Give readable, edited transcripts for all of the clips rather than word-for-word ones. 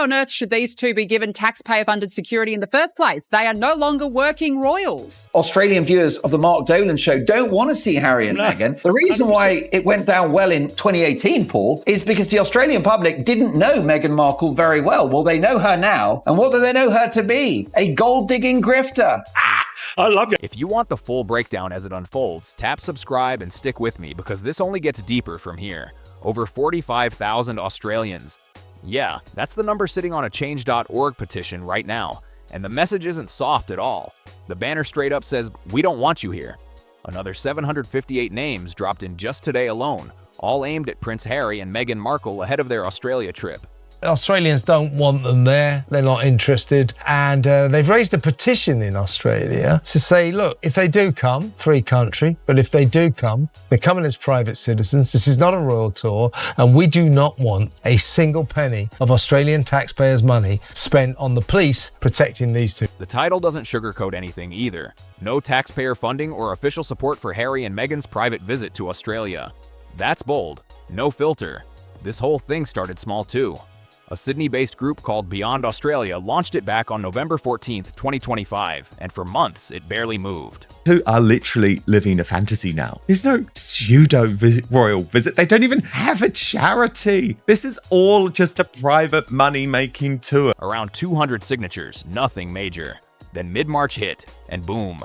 on earth should these two be given taxpayer-funded security in the first place? They are no longer working royals. Australian viewers of the Mark Dolan show don't want to see Harry and Meghan. The reason why it went down well in 2018, Paul, is because the Australian public didn't know Meghan Markle very well. Well, they know her now. And what do they know her to be? A gold-digging grifter. I love it. If you want the full breakdown as it unfolds, tap subscribe and stick with me because this only gets deeper from here. Over 45,000 Australians. Yeah, that's the number sitting on a change.org petition right now. And the message isn't soft at all. The banner straight up says, "We don't want you here." Another 758 names dropped in just today alone, all aimed at Prince Harry and Meghan Markle ahead of their Australia trip. Australians don't want them there. They're not interested. And they've raised a petition in Australia to say, look, if they do come, free country, but if they do come, they're coming as private citizens. This is not a royal tour. And we do not want a single penny of Australian taxpayers' money spent on the police protecting these two. The title doesn't sugarcoat anything either. No taxpayer funding or official support for Harry and Meghan's private visit to Australia. That's bold. No filter. This whole thing started small too. A Sydney-based group called Beyond Australia launched it back on November 14th, 2025, and for months it barely moved. Who are literally living a fantasy now. There's no royal visit. They don't even have a charity. This is all just a private money-making tour. Around 200 signatures, nothing major. Then mid-March hit, and boom,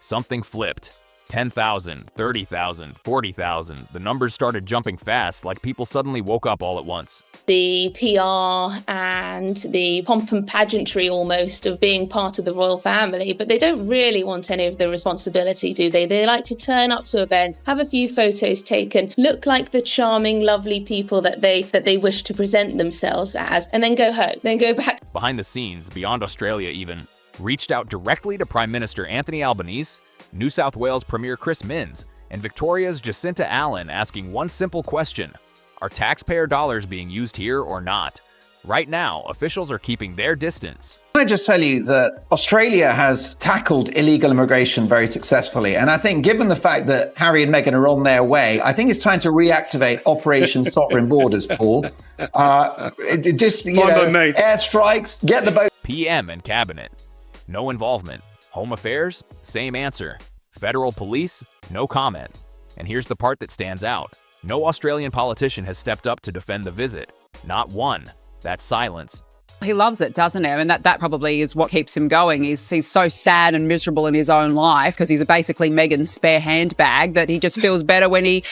something flipped. 10,000, 30,000, 40,000. The numbers started jumping fast, like people suddenly woke up all at once. The PR and the pomp and pageantry almost of being part of the royal family, but they don't really want any of the responsibility, do they? They like to turn up to events, have a few photos taken, look like the charming, lovely people that they wish to present themselves as, and then go home, then go back. Behind the scenes, Beyond Australia even reached out directly to Prime Minister Anthony Albanese, New South Wales Premier Chris Minns, and Victoria's Jacinta Allen, asking one simple question: are taxpayer dollars being used here or not? Right now, officials are keeping their distance. Can I just tell you that Australia has tackled illegal immigration very successfly. And I think given the fact that Harry and Meghan are on their way, I think it's time to reactivate Operation Sovereign Borders, Paul. Airstrikes, get the boat. PM and cabinet. No involvement. Home affairs? Same answer. Federal police? No comment. And here's the part that stands out. No Australian politician has stepped up to defend the visit. Not one. That's silence. He loves it, doesn't he? I mean, that probably is what keeps him going. He's so sad and miserable in his own life because he's basically Meghan's spare handbag that he just feels better when he,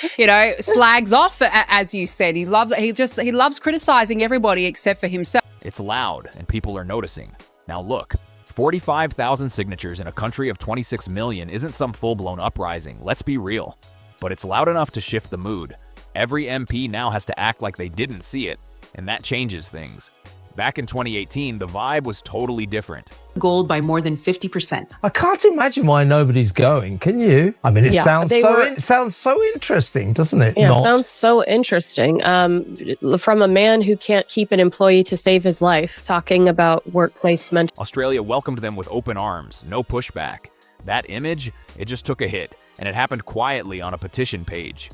slags off, as you said. He loves criticizing everybody except for himself. It's loud and people are noticing. Now look, 45,000 signatures in a country of 26 million isn't some full-blown uprising, let's be real. But it's loud enough to shift the mood. Every MP now has to act like they didn't see it, and that changes things. Back in 2018, the vibe was totally different. Gold by more than 50%. I can't imagine why nobody's going, can you? I mean, it sounds so interesting, doesn't it? Yeah, it sounds so interesting. From a man who can't keep an employee to save his life, talking about workplace mental. Australia welcomed them with open arms, no pushback. That image, it just took a hit, and it happened quietly on a petition page.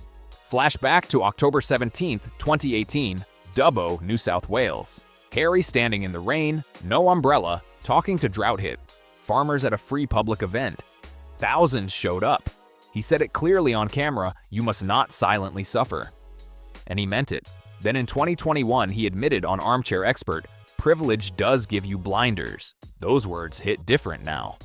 Flashback to October 17th, 2018, Dubbo, New South Wales. Harry standing in the rain, no umbrella, talking to drought-hit farmers at a free public event. Thousands showed up. He said it clearly on camera, "You must not silently suffer." And he meant it. Then in 2021, he admitted on Armchair Expert, "Privilege does give you blinders." Those words hit different now.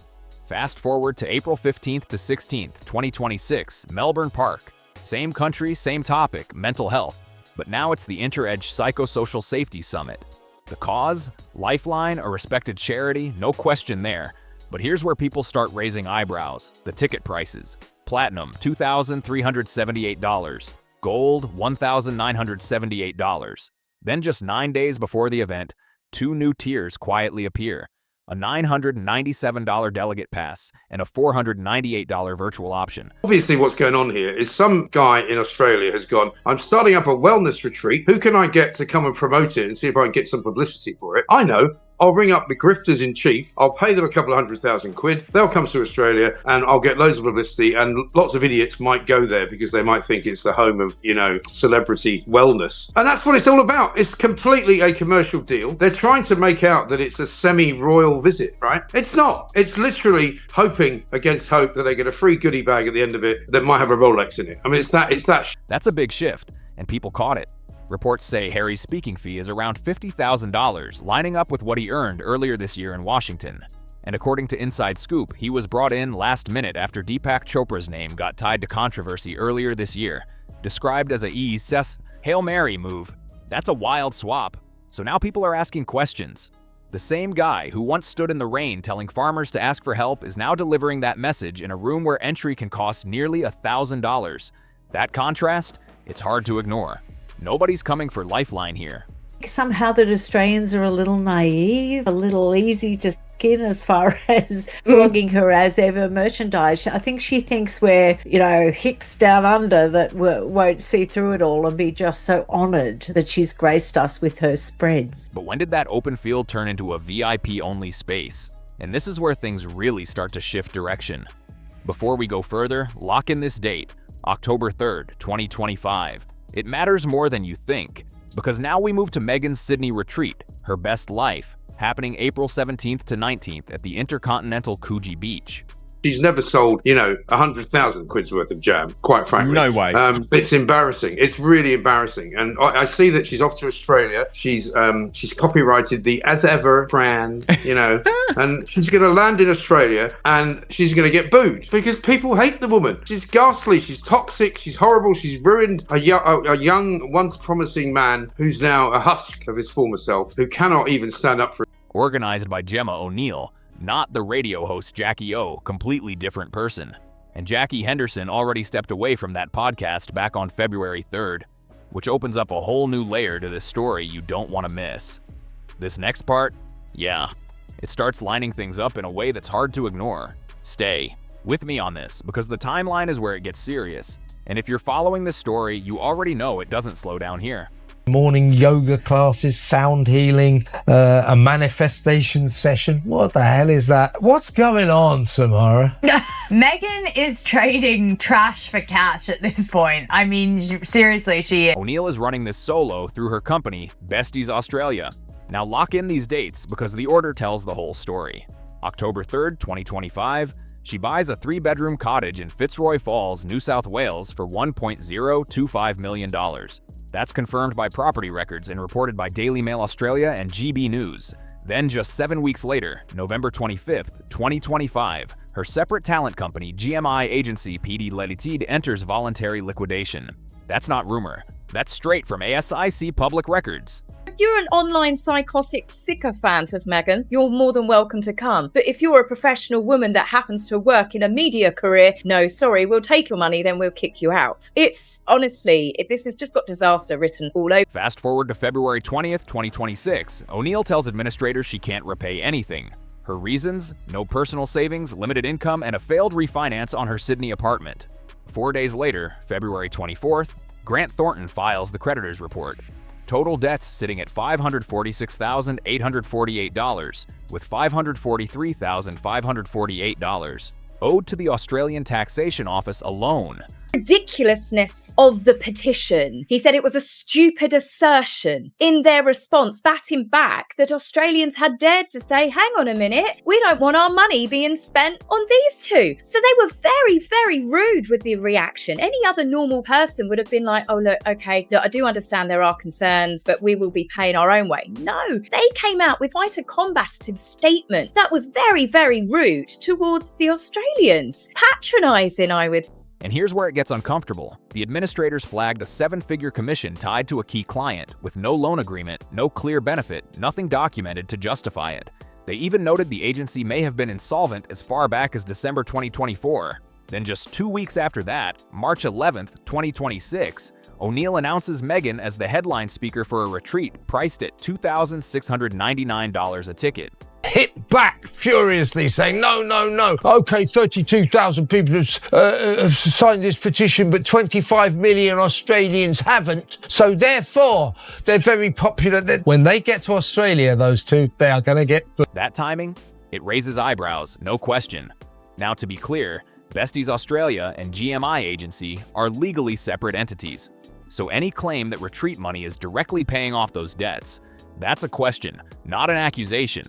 Fast forward to April 15th to 16th, 2026, Melbourne Park. Same country, same topic, mental health. But now it's the Inter-Edge Psychosocial Safety Summit. The cause? Lifeline, a respected charity, no question there. But here's where people start raising eyebrows. The ticket prices. Platinum, $2,378. Gold, $1,978. Then just 9 days before the event, two new tiers quietly appear. A $997 delegate pass and a $498 virtual option. Obviously what's going on here is some guy in Australia has gone, I'm starting up a wellness retreat. Who can I get to come and promote it and see if I can get some publicity for it? I know, I'll ring up the grifters in chief. I'll pay them a couple of £100,000. They'll come to Australia and I'll get loads of publicity, and lots of idiots might go there because they might think it's the home of, celebrity wellness. And that's what it's all about. It's completely a commercial deal. They're trying to make out that it's a semi-royal visit, right? It's not. It's literally hoping against hope that they get a free goodie bag at the end of it that might have a Rolex in it. I mean, it's that. That's a big shift, and people caught it. Reports say Harry's speaking fee is around $50,000, lining up with what he earned earlier this year in Washington. And according to Inside Scoop, he was brought in last minute after Deepak Chopra's name got tied to controversy earlier this year. Described as a Hail Mary move, that's a wild swap. So now people are asking questions. The same guy who once stood in the rain telling farmers to ask for help is now delivering that message in a room where entry can cost nearly $1,000. That contrast? It's hard to ignore. Nobody's coming for Lifeline here. Somehow that Australians are a little naive, a little easy to skin as far as flogging her as ever merchandise. I think she thinks we're, hicks down under that won't see through it all and be just so honoured that she's graced us with her spreads. But when did that open field turn into a VIP-only space? And this is where things really start to shift direction. Before we go further, lock in this date, October 3rd, 2025. It matters more than you think, because now we move to Meghan's Sydney retreat, her best life, happening April 17th to 19th at the Intercontinental Coogee Beach. She's never sold, £100,000 worth of jam, quite frankly. No way. It's embarrassing. It's really embarrassing. And I see that she's off to Australia. She's copyrighted the As Ever brand, and she's going to land in Australia and she's going to get booed because people hate the woman. She's ghastly. She's toxic. She's horrible. She's ruined a young, once promising man who's now a husk of his former self, who cannot even stand up for. Organized by Gemma O'Neill. Not the radio host Jackie O, completely different person. And Jackie Henderson already stepped away from that podcast back on February 3rd, which opens up a whole new layer to this story you don't want to miss. This next part? Yeah. It starts lining things up in a way that's hard to ignore. Stay with me on this, because the timeline is where it gets serious. And if you're following this story, you already know it doesn't slow down here. Morning yoga classes, sound healing, a manifestation session. What the hell is that? What's going on, Samara? Meghan is trading trash for cash at this point. I mean, seriously, she is. O'Neill is running this solo through her company, Besties Australia. Now lock in these dates because the order tells the whole story. October 3rd, 2025, she buys a 3-bedroom cottage in Fitzroy Falls, New South Wales for $1.025 million. That's confirmed by property records and reported by Daily Mail Australia and GB News. Then just 7 weeks later, November 25th, 2025, her separate talent company, GMI agency PD Limited, enters voluntary liquidation. That's not rumor. That's straight from ASIC public records. If you're an online psychotic sycophant of Meghan, you're more than welcome to come. But if you're a professional woman that happens to work in a media career, no, sorry, we'll take your money, then we'll kick you out. It's honestly, this has just got disaster written all over. Fast forward to February 20th, 2026. O'Neill tells administrators she can't repay anything. Her reasons? No personal savings, limited income, and a failed refinance on her Sydney apartment. 4 days later, February 24th, Grant Thornton files the creditors report. Total debts sitting at $546,848, with $543,548 owed to the Australian Taxation Office alone. Ridiculousness of the petition. He said it was a stupid assertion. In their response, batting back, that Australians had dared to say, hang on a minute, we don't want our money being spent on these two. So they were very, very rude with the reaction. Any other normal person would have been like, oh, look, okay, look, I do understand there are concerns, but we will be paying our own way. No, they came out with quite a combative statement that was very, very rude towards the Australians. Patronising, I would. And here's where it gets uncomfortable. The administrators flagged a 7-figure commission tied to a key client, with no loan agreement, no clear benefit, nothing documented to justify it. They even noted the agency may have been insolvent as far back as December 2024. Then just 2 weeks after that, March 11th, 2026, O'Neill announces Meghan as the headline speaker for a retreat priced at $2,699 a ticket. hit back furiously saying, no. Okay, 32,000 people have signed this petition, but 25 million Australians haven't. So therefore, they're very popular. When they get to Australia, those two, they are going to get... That timing? It raises eyebrows, no question. Now, to be clear, Besties Australia and GMI Agency are legally separate entities. So any claim that retreat money is directly paying off those debts, that's a question, not an accusation.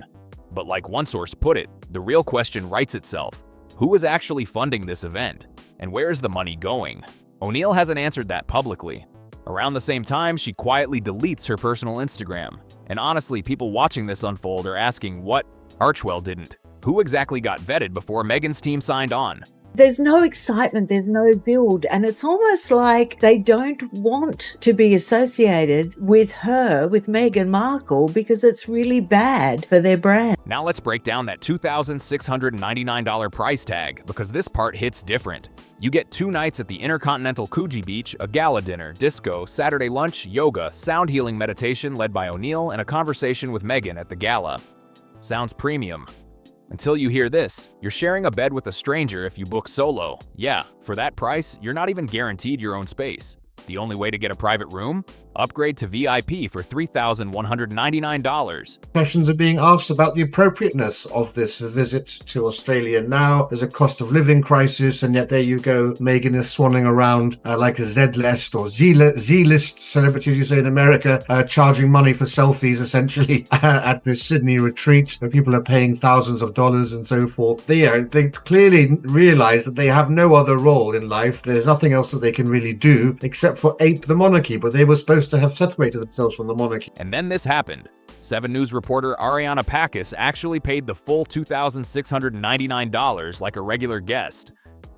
But like one source put it, the real question writes itself. Who is actually funding this event? And where is the money going? O'Neill hasn't answered that publicly. Around the same time, she quietly deletes her personal Instagram. And honestly, people watching this unfold are asking what Archwell didn't. Who exactly got vetted before Meghan's team signed on? There's no excitement, there's no build, and it's almost like they don't want to be associated with her, with Meghan Markle, because it's really bad for their brand. Now let's break down that $2,699 price tag, because this part hits different. You get 2 nights at the Intercontinental Coogee Beach, a gala dinner, disco, Saturday lunch, yoga, sound healing meditation led by O'Neill, and a conversation with Meghan at the gala. Sounds premium. Until you hear this, you're sharing a bed with a stranger if you book solo. Yeah, for that price, you're not even guaranteed your own space. The only way to get a private room? Upgrade to VIP for $3,199. Questions are being asked about the appropriateness of this visit to Australia now. There's a cost of living crisis, and yet there you go, Meghan is swanning around like a Z-list or Z-list celebrity, as you say in America, charging money for selfies, essentially, at this Sydney retreat, where people are paying thousands of dollars and so forth. They clearly realise that they have no other role in life. There's nothing else that they can really do except for ape the monarchy, but they were supposed to have separated themselves from the monarchy. And then this happened. 7 News reporter Ariana Pakis actually paid the full $2,699 like a regular guest.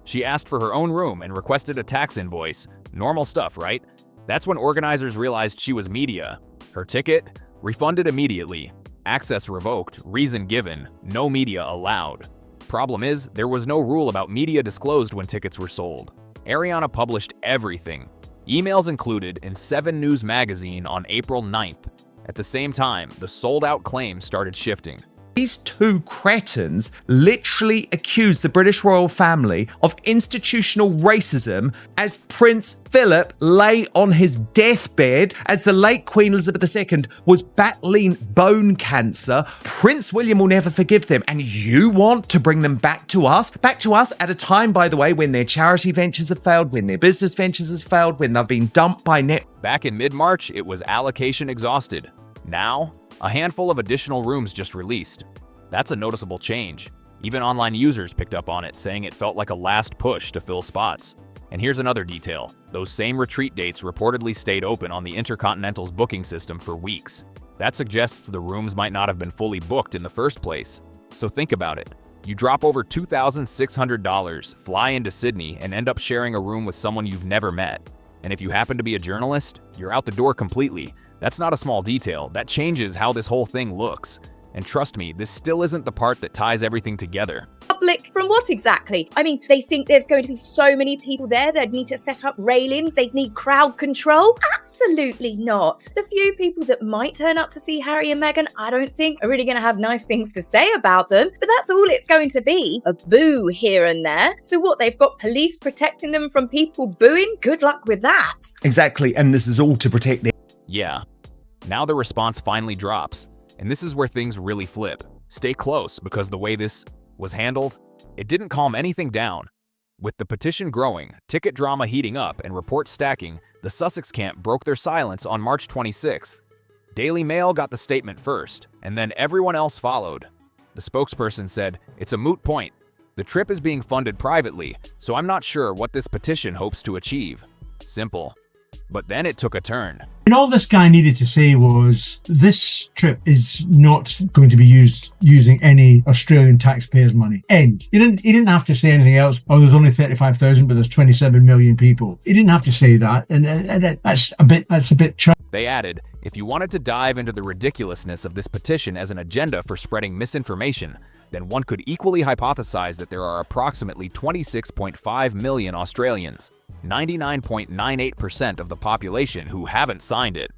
She asked for her own room and requested a tax invoice. Normal stuff, right? That's when organizers realized she was media. Her ticket? Refunded immediately. Access revoked, reason given, no media allowed. Problem is, there was no rule about media disclosed when tickets were sold. Ariana published everything. Emails included in 7 News magazine on April 9th. At the same time, the sold-out claims started shifting. These 2 cretins literally accused the British royal family of institutional racism as Prince Philip lay on his deathbed as the late Queen Elizabeth II was battling bone cancer. Prince William will never forgive them, and you want to bring them back to us at a time, by the way, when their charity ventures have failed, when their business ventures have failed, when they've been dumped by net. Back in mid-March, it was allocation exhausted. Now, a handful of additional rooms just released. That's a noticeable change. Even online users picked up on it, saying it felt like a last push to fill spots. And here's another detail. Those same retreat dates reportedly stayed open on the Intercontinental's booking system for weeks. That suggests the rooms might not have been fully booked in the first place. So think about it. You drop over $2,600, fly into Sydney, and end up sharing a room with someone you've never met. And if you happen to be a journalist, you're out the door completely. That's not a small detail. That changes how this whole thing looks. And trust me, this still isn't the part that ties everything together. Public from what exactly? I mean, they think there's going to be so many people there, they'd need to set up railings, they'd need crowd control? Absolutely not. The few people that might turn up to see Harry and Meghan, I don't think are really going to have nice things to say about them, but that's all it's going to be. A boo here and there. So what, they've got police protecting them from people booing? Good luck with that. Exactly, and this is all to protect them. Yeah. Now the response finally drops. And this is where things really flip. Stay close, because the way this was handled, it didn't calm anything down. With the petition growing, ticket drama heating up, and reports stacking, the Sussex camp broke their silence on March 26th. Daily Mail got the statement first, and then everyone else followed. The spokesperson said, "It's a moot point. The trip is being funded privately, so I'm not sure what this petition hopes to achieve." Simple. But then it took a turn. And all this guy needed to say was, this trip is not going to be used using any Australian taxpayers' money. End. He didn't have to say anything else. Oh, there's only 35,000, but there's 27 million people. He didn't have to say that, and that's a bit. They added, if you wanted to dive into the ridiculousness of this petition as an agenda for spreading misinformation, then one could equally hypothesize that there are approximately 26.5 million Australians, 99.98% of the population, who haven't signed it,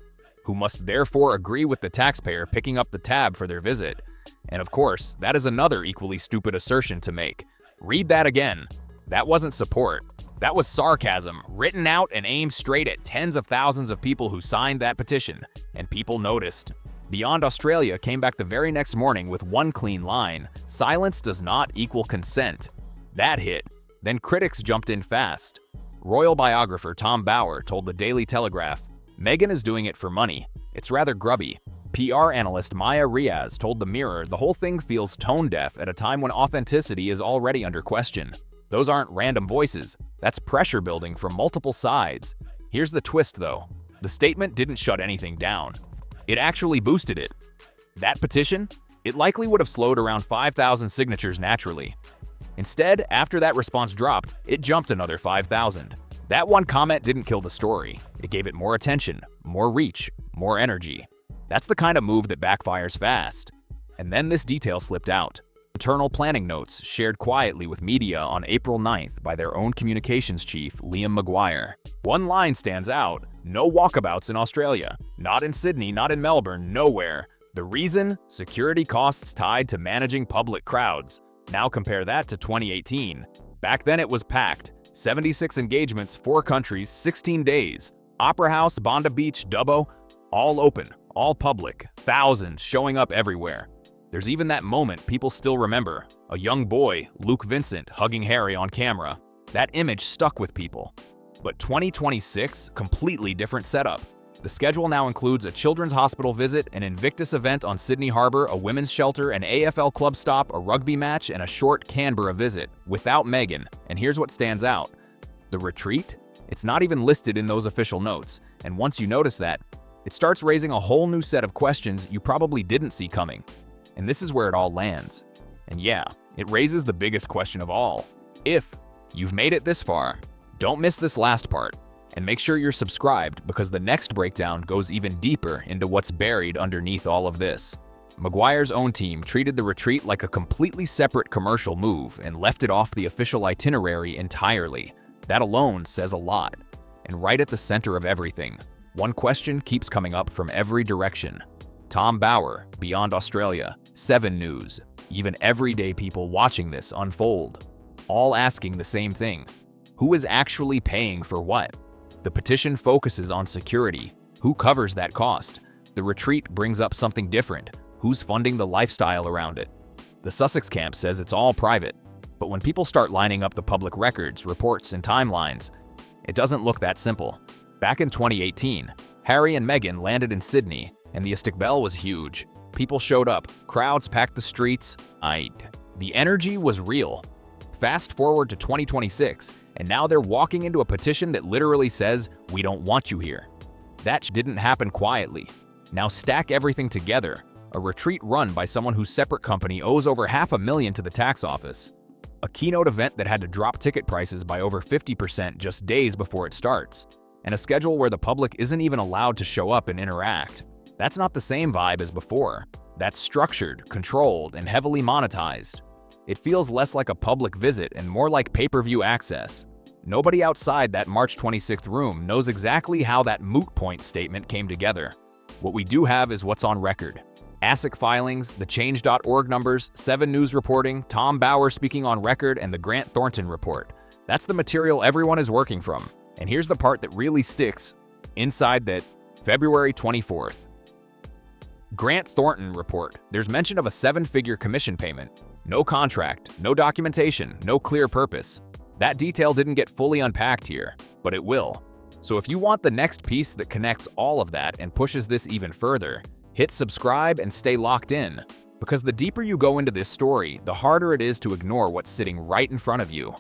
who must therefore agree with the taxpayer picking up the tab for their visit. And of course, that is another equally stupid assertion to make. Read that again. That wasn't support. That was sarcasm, written out and aimed straight at tens of thousands of people who signed that petition, and people noticed. Beyond Australia came back the very next morning with one clean line: silence does not equal consent. That hit. Then critics jumped in fast. Royal biographer Tom Bower told the Daily Telegraph, "Meghan is doing it for money. It's rather grubby." PR analyst Maya Riaz told the Mirror the whole thing feels tone-deaf at a time when authenticity is already under question. Those aren't random voices. That's pressure building from multiple sides. Here's the twist, though. The statement didn't shut anything down. It actually boosted it. That petition? It likely would have slowed around 5,000 signatures naturally. Instead, after that response dropped, it jumped another 5,000. That one comment didn't kill the story. It gave it more attention, more reach, more energy. That's the kind of move that backfires fast. And then this detail slipped out. Internal planning notes shared quietly with media on April 9th by their own communications chief, Liam Maguire. One line stands out: no walkabouts in Australia. Not in Sydney, not in Melbourne, nowhere. The reason? Security costs tied to managing public crowds. Now compare that to 2018. Back then it was packed. 76 engagements, 4 countries, 16 days. Opera House, Bondi Beach, Dubbo, all open, all public, thousands showing up everywhere. There's even that moment people still remember, a young boy, Luke Vincent, hugging Harry on camera. That image stuck with people. But 2026, completely different setup. The schedule now includes a children's hospital visit, an Invictus event on Sydney Harbour, a women's shelter, an AFL club stop, a rugby match, and a short Canberra visit, without Meghan. And here's what stands out. The retreat? It's not even listed in those official notes, and once you notice that, it starts raising a whole new set of questions you probably didn't see coming. And this is where it all lands. And yeah, it raises the biggest question of all. If you've made it this far, don't miss this last part. And make sure you're subscribed, because the next breakdown goes even deeper into what's buried underneath all of this. Maguire's own team treated the retreat like a completely separate commercial move and left it off the official itinerary entirely. That alone says a lot. And right at the center of everything, one question keeps coming up from every direction. Tom Bower, Beyond Australia, 7 News, even everyday people watching this unfold, all asking the same thing. Who is actually paying for what? The petition focuses on security. Who covers that cost? The retreat brings up something different. Who's funding the lifestyle around it? The Sussex camp says it's all private. But when people start lining up the public records, reports, and timelines, it doesn't look that simple. Back in 2018, Harry and Meghan landed in Sydney, and the Istiqbal was huge. People showed up, crowds packed the streets. The energy was real. Fast forward to 2026, and now they're walking into a petition that literally says, "We don't want you here." That didn't happen quietly. Now stack everything together. A retreat run by someone whose separate company owes over $500,000 to the tax office. A keynote event that had to drop ticket prices by over 50% just days before it starts. And a schedule where the public isn't even allowed to show up and interact. That's not the same vibe as before. That's structured, controlled, and heavily monetized. It feels less like a public visit and more like pay-per-view access. Nobody outside that March 26th room knows exactly how that moot point statement came together. What we do have is what's on record. ASIC filings, the Change.org numbers, 7 News reporting, Tom Bower speaking on record, and the Grant Thornton report. That's the material everyone is working from. And here's the part that really sticks inside that: February 24th. Grant Thornton report. There's mention of a 7-figure commission payment. No contract, no documentation, no clear purpose. That detail didn't get fully unpacked here, but it will. So if you want the next piece that connects all of that and pushes this even further, hit subscribe and stay locked in. Because the deeper you go into this story, the harder it is to ignore what's sitting right in front of you.